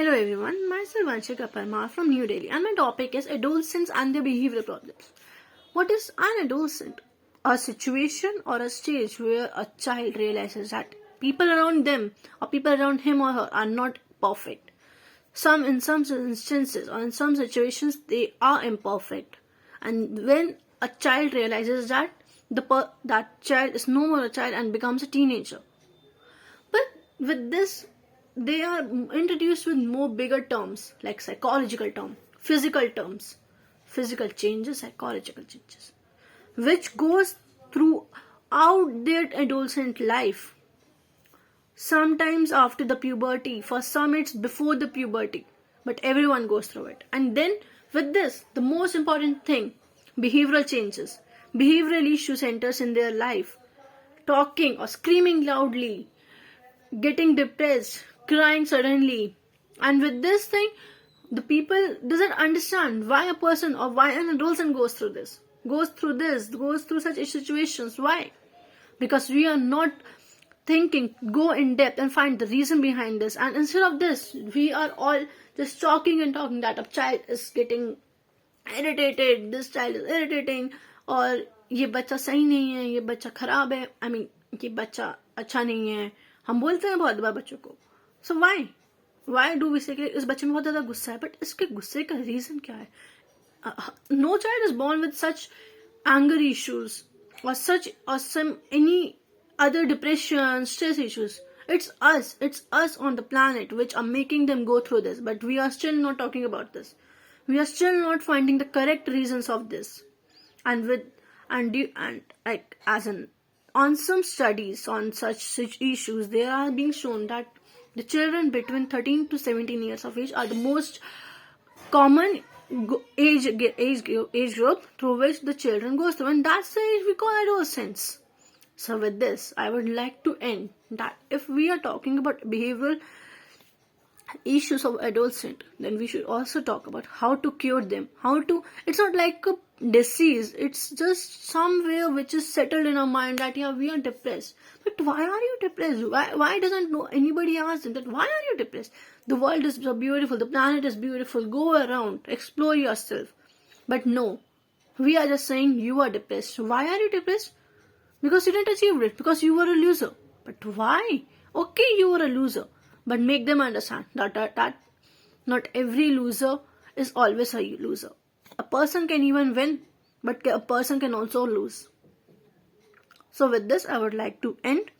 Hello everyone, myself Vanshika Parmar from New Delhi, and my topic is adolescents and their behavioral problems. What is an adolescent? A situation or a stage where a child realizes that people around them or people around him or her are not perfect. In some instances or in some situations they are imperfect, and when a child realizes that that child is no more a child and becomes a teenager. But with this, they are introduced with more bigger terms like psychological terms, physical changes, psychological changes, which goes throughout their adolescent life. Sometimes after the puberty, for some it's before the puberty, but everyone goes through it. And then with this, the most important thing, behavioral changes, behavioral issues enters in their life, talking or screaming loudly, getting depressed, crying suddenly. And with this thing, the people doesn't understand why a person or why an adolescent goes through such situations. Why? Because we are not thinking, go in depth and find the reason behind this. And instead of this, we are all just talking and talking that a child is getting irritated, this child is irritating, or ये बच्चा सही नहीं है, ये बच्चा खराब है, ये बच्चा अच्छा नहीं है. हम बोलते हैं बहुत बार बच्चों को. So why do we say कि इस बच्चे में बहुत ज्यादा गुस्सा है? But इसके गुस्से का रीजन क्या है? No child is born with such anger issues or some any other depression, stress issues. It's us on the planet which are making them go through this. But we are still not talking about this. We are still not finding the correct reasons of this. On some studies on such issues, they are being shown that the children between 13 to 17 years of age are the most common age group through which the children goes through, and that's the age we call adolescence. So with this, I would like to end that if we are talking about behavioral issues of adolescent, then we should also talk about how to cure them. It's not like a disease, it's just somewhere which is settled in our mind that yeah, we are depressed. But why are you depressed? Why doesn't anybody ask them that why are you depressed? The world is so beautiful, the planet is beautiful, go around, explore yourself. But no, we are just saying you are depressed. Why are you depressed? Because you didn't achieve it, because you were a loser. But why? Okay, you were a loser, but make them understand that not every loser is always a loser. A person can even win, but a person can also lose. So with this, I would like to end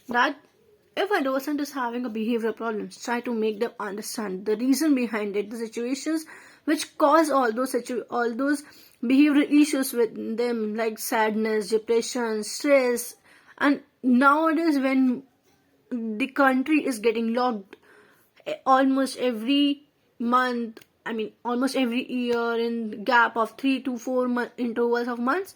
that if a adolescent is having a behavioral problems, try to make them understand the reason behind it, the situations which cause all those behavioral issues with them, like sadness, depression, stress. And nowadays, when the country is getting locked almost every month, almost every year in gap of 3 to 4 intervals of months,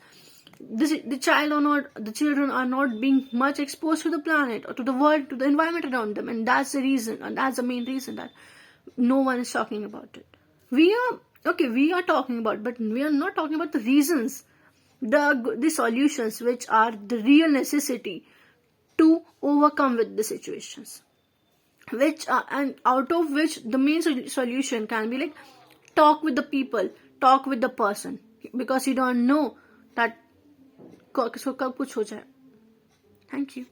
the children are not being much exposed to the planet or to the world, to the environment around them, and that's the reason, and that's the main reason that no one is talking about it. We are talking about, but we are not talking about the reasons, the solutions which are the real necessity to overcome with the situations, and out of which the main solution can be like talk with the people, talk with the person, because you don't know that किसको कब कुछ हो जाए. Thank you.